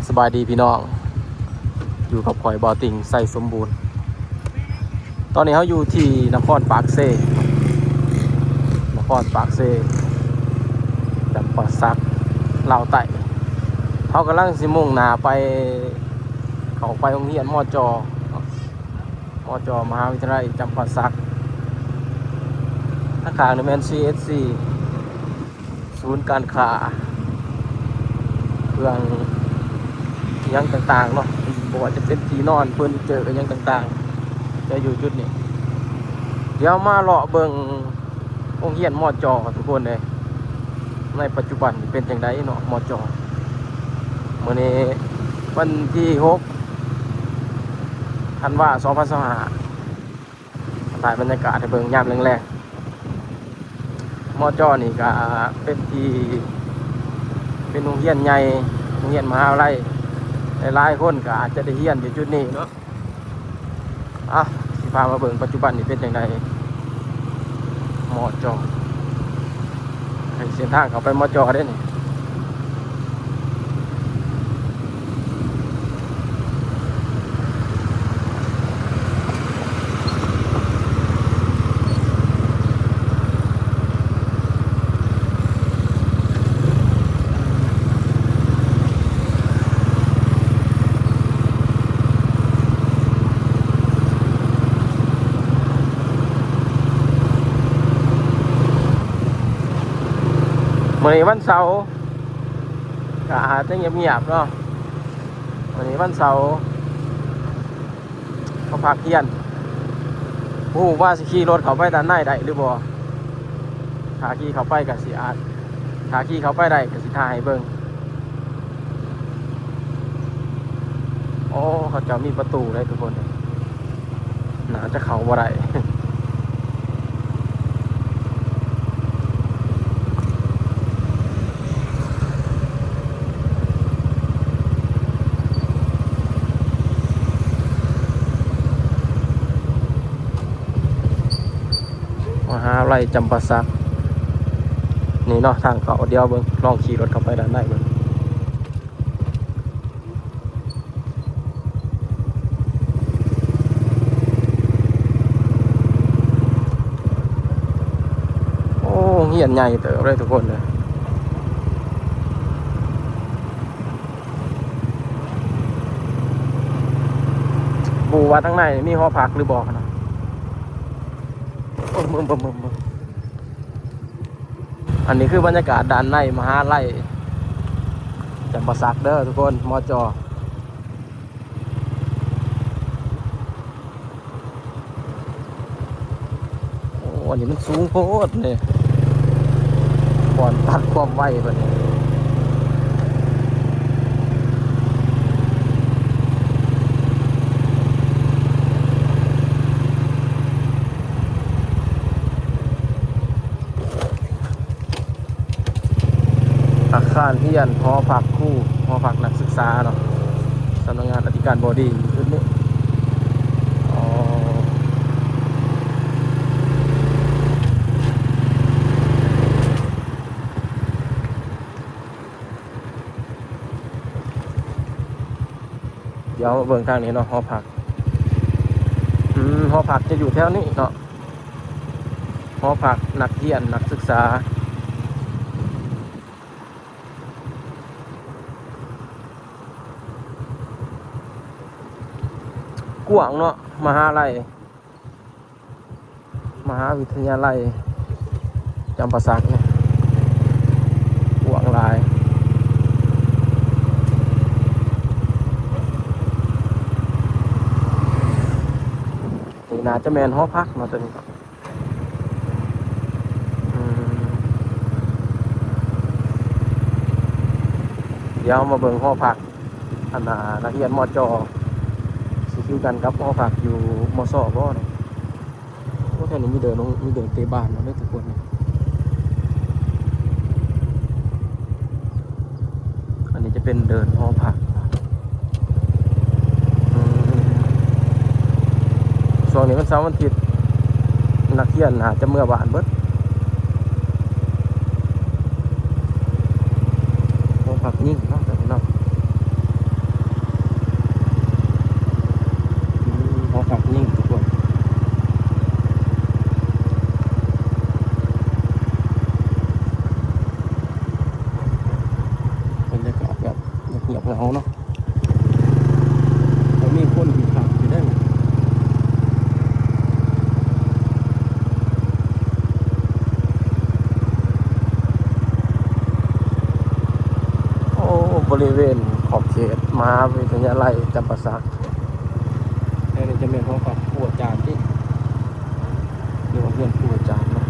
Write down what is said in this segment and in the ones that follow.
สบายดีพี่น้องอยู่กับข่อยบอติงใส่สมบูรณ์ตอนนี้เขาอยู่ที่นครปากเซจำปาสักลาวไต่เขากำลังสิมุ่งหน้าไปเขาไปโรงเรียนมจมหาวิทยาลัยจำปาสักข้างๆนี่แม่น CSC ศูนย์การค้าเครื่องยังต่างๆเนาะบอกว่าจะเป็นที่นอนเพื่อนเจอกันยังต่างๆจะอยู่จุดนี้เดี๋ยวมาเลาะเบิ่งโรงเรียนมจทุกคนเลยในปัจจุบันเป็นจังไดเนาะมจมื้อนี้วันที่6ธันวาคม2025ถ่ายบรรยากาศให้เบิ่งยามแรงๆมจนี่ก็เป็นโรงเรียนใหญ่โรงเรียนมหาวิทยาลัยหลายคนก็อาจจะได้เรียนอยู่จุดนี้เนาะสิพามาเบิ่งปัจจุบันนี่เป็นจังไดมจให้เส้นทางเขาไปมจได้นี่มื้อนี้วันเสาร์ก็อาจจะเงียบๆเนาะมื้อนี้วันเสาร์เขาพักเที่ยงผู้ว่าสิขี่รถเขาไปด้านในได้หรือบ่ถ้าขี่เขาไปก็สิถ้าขี่เขาไปได้ก็สิถ่ายให้เบิ่งโอ้เขาจะมีประตูเลยทุกคนน่าจะเข้าบ่ได้มหาวิทยาลัยจำปาสักนี่เนาะทางเขาเดียวเบิ่งลองขี่รถเข้าไปด้านในเบิ่งโอ้เหียนใหญ่เติบเลยทุกคนเลยบูว่าทั้งในมีหอพักหรือบอกนะอันนี้คือบรรยากาศด้านในมหาวิทยาลัยจำปาสักเด้อทุกคนมจโอ้อันนี้มันสูงโคตรเนี่ยก่อนตัดความไวไปเนี่ยอาคารเรียนหอพักครูหอพักนักศึกษาเนาะสำนักงานอธิการบดีชุดนี้เดี๋ยวเบิ่งทางนี้เนาะหอพักหอพักจะอยู่แถวนี้เนาะหอพักนักเรียนนักศึกษากว้างเนาะมหาวิทยาลัยจำปาสักเนี่ยกว้างหลายนี่น่าจะแมนหอพักเนาะตัวนี้เดี๋ยวมาเบิ่งหอพักอันนักเรียนมจสิคือกันครับหอพักอยู่มศบ่เนาะโอ้แถวนี้มีเดินเตะบ้านเนาะได้ทุกคนเนี่ยอันนี้จะเป็นเดินหอพักช่วงนี้มันเสาร์วันอาทิตย์นักเรียนอาจจะเมื่อบ้านเบิดหอพักยิ่งเนาะแต่พี่น้อง งียบเหงาเนาะแต่มีคนอยู่ขับอยู่ได้โอ้บริเวณขอบเขตมหาวิทยาลัยจำปาสักนี่จะเป็นห้องพักผู้อาจารย์ที่เรียกว่าเพื่อนผู้อาจารย์เนาะ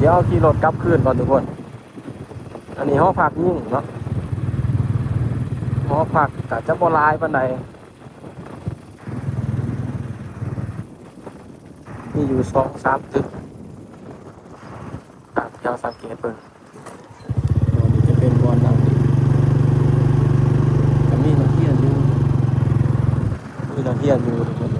เดี๋ยวขี่รถกลับคืนก่อนทุกคนอันนี้ห้องพักยิ่งเนาะหอพักกะจะบ่หลายปานใดมีอยู่2-3ตึกที่เราสังเกตเบิ่งตัวนี้จะเป็นบอนนั่งก็มีนักเรียนอยู่ทุกคน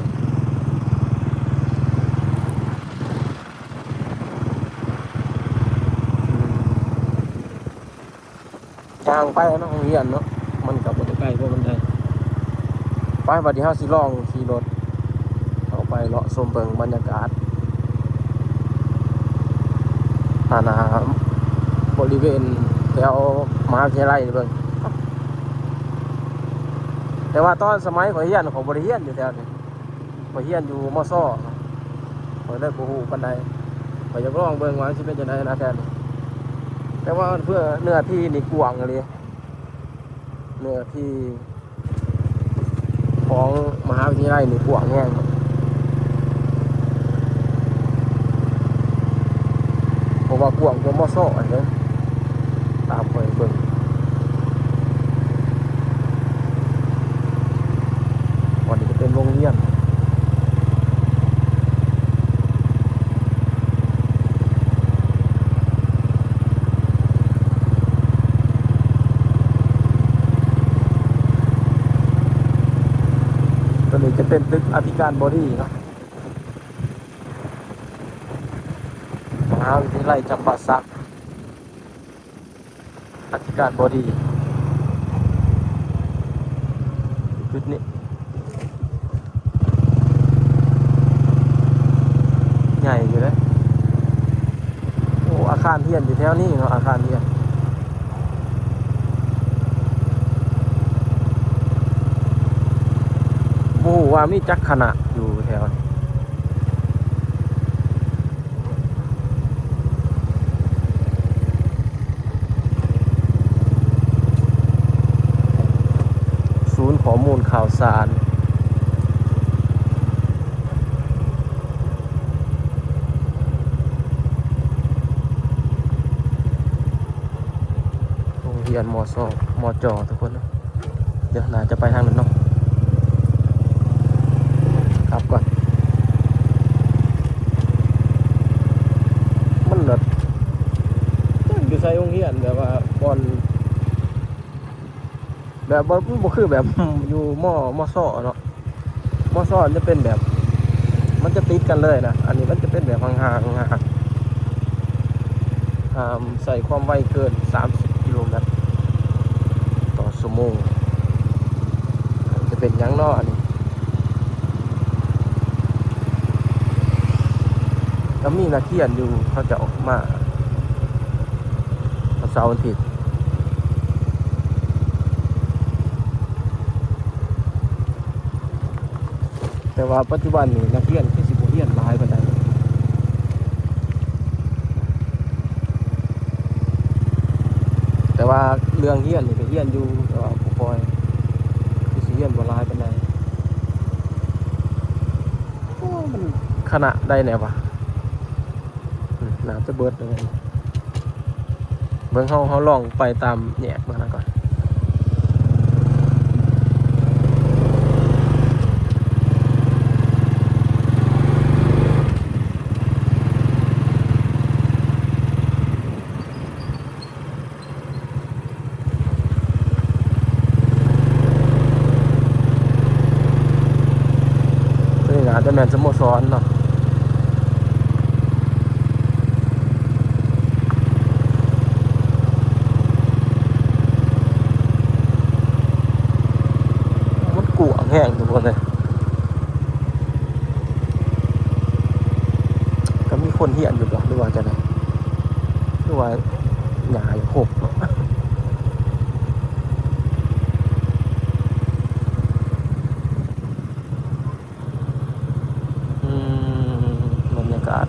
จางไปเนาะโรงเรียนเนาะมันกับบ่ได้ใกล้เพราะมันได้ไปบัดนี้เฮาสิลองขี่รถเอาไปเลาะชมเบิ่งบรรยากาศบริเวณแถวมหาวิทยาลัยนี่เบิ่งแต่ว่าตอนสมัยข่อยเรียนของบ่ได้เรียนอยู่แถวนี้ข่อยเรียนอยู่ม.ซ.ข่อยเลยบ่ฮู้ปานใดข่อยอยากลองเบิ่งว่าสิเป็นจังไดนะแท้นี่แต่ว่าเพื่อเนื้อที่นี่กว้างเลยเนื้อที่ของมหาวิทยาลัยนี่กว้างแห้งเพราะว่ากว้างกว่าม.ซ.อันนี้ตามข่อยเบิ่งวันนี้จะเป็นโรงเรียนตัวนี้จะเป็นตึกอธิการบดีเนาะมหาวิทยาลัยจำปาสักอธิการบดีจุดนี้ใหญ่อยู่เลยโอ้อาคารเรียนอยู่แถวนี้เนาะอาคารเรียนโอ้ว่ามีจักรขณะอยู่แถวนี้ศูนย์ข้อมูลข่าวสารโรงเรียนม.ซ.ม.จ.ทุกคนนะเดี๋ยวน่าจะไปทางนั้นเนาะครับก่อนมันแบบอยู่ใส่โรงเรียนแบบว่าบอลแบบบ่คือแบบอยู่ม.ซ.เนาะม.ซ.จะเป็นแบบมันจะติดกันเลยนะอันนี้มันจะเป็นแบบห่างๆใส่ความไวเกิน30 กิโลเมตรต่อชั่วโมงจะเป็นยังเนาะอันนี้ก็มีนักเรียนอยู่เขาจะออกมาเสาร์อาทิตย์แต่ว่าปัจจุบันนี้นักเรียนที่สิบเรียนหลายปานใดแต่ว่าเรื่องเรียนนี่ก็เรียนอยู่แต่ว่าผู้ปอยที่สิเรียนบ่หลายปานใดโอ้มันขณะใดแน่วะน่าจะเบิดเลยเบิ่งเขาลองไปตามแยกมาก่อนนี่อาจจะแม่นสโมสรเนาะแห้งทุกคนเลยก็มีคนเหียนอยู่หรอหรือว่าจะไหน ตัวหญ้าหกเนาะบรรยากาศ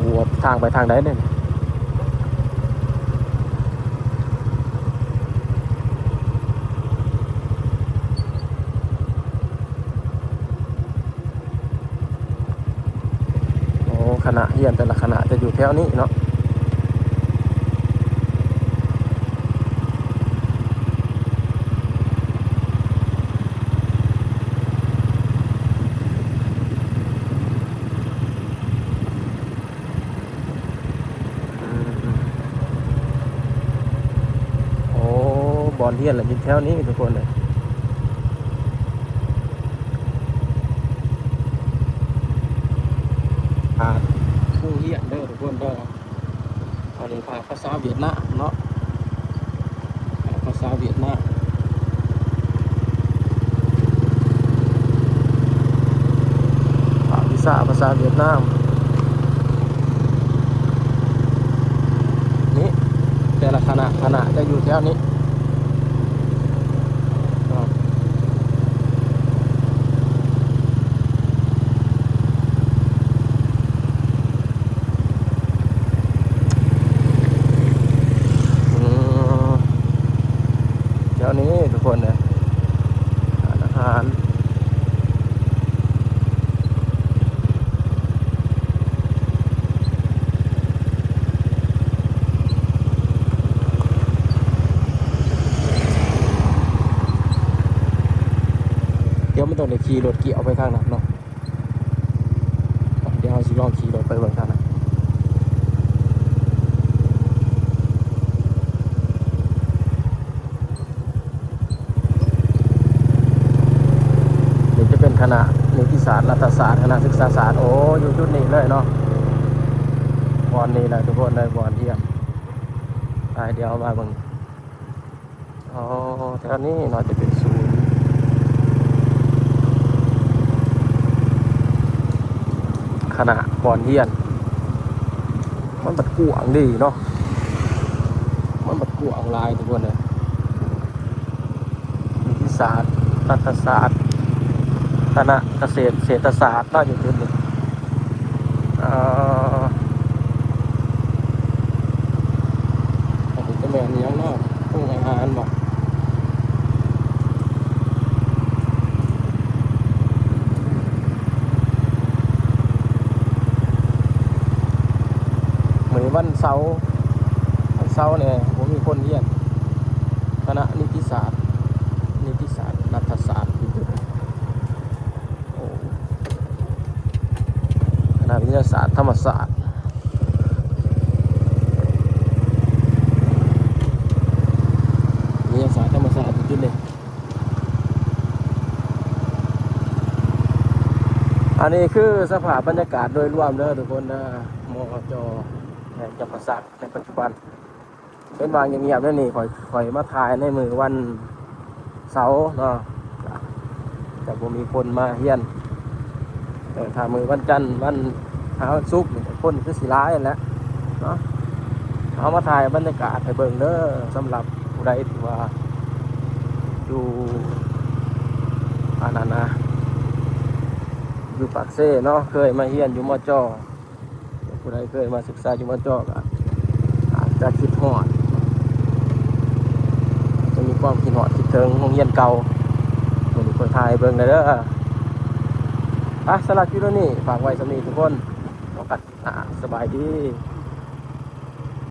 หัวทางไปทางใดเนี่ยโอ้คณะเรียนแต่ละคณะจะอยู่แถวนี้เนาะโอ้บอลเรียนแหละอยู่แถวนี้ทุกคนเลยผู้เรียนเด้อทุกคนเด้ออันนี้ภาษาเวียดนามเนาะภาษาเวียดนามภาษาเวียดนามนี่แต่ละคณะจะอยู่แถวนี้แถวนี้ทุกคนเลยอาหารเดี๋ยวไม่ต้องเลยขี่รถเกี่ยวไปทางนั้นเนาะเดี๋ยวเราสิลองขี่รถไปเบิ่งทางนั้นนี่จะเป็นคณะนิติศาสตร์รัฐศาสตร์คณะศึกษาศาสตร์โอ้อยู่จุดนี้เลยเนาะบอลนี่แหละทุกคนเลยบอลเยี่ยมไปเดี๋ยวมาเบิ่งอ๋อแถวนี้เนาะจะเป็นศูนย์คณะบอลเยี่ยนมันบัดกวางดีเนาะมันบัดกวางลายทุกคนเลยนิติศาสตร์รัฐศาสตร์คณะเกษตรเศรษฐศาสตร์น่าอยู่จุดนี้อันนี้จะแม่นยังเนาะตู้อาหารบอกเหมือนวันเสาร์เนี่ยผมมีคนเรียนคณะนิติศาสตร์รัฐศาสตร์อยู่จุดนี้โอ้คณะวิทยาศาสตร์ธรรมศาสตร์วิทยาศาสตร์ธรรมศาสตร์อยู่จุดนี้อันนี้คือสภาพบรรยากาศโดยรวมเด้อทุกคนนะมอจแห่งจำปาสักในปัจจุบันเป็นวางเงียบๆนั่นนี่คอยมาถ่ายในมือวันเสาร์เนาะแต่ผมมีคนมาเฮียนถ้ามือวันจันทร์วันวันศุกร์คนคือสีร้ายแหล้วเนาะเอามาถ่ายบรรยากาศให้เบิ่งเด้อสำหรับผู้ใดที่ว่าอยู่อันนั้นนะอยู่ปากเซ่เนาะเคยมาเฮียนอยู่มอจอผู้ใดเคยมาศึกษาอยู่มอจอก็อาจจะคิดฮอดจะมีความคิดฮอดคิดถึงโรงเรียนเก่าเหมือนคนไทยเบิ่งเด้อสำหรับคลิปนี้ฝากไว้สำหรับทุกคนกันสบายดี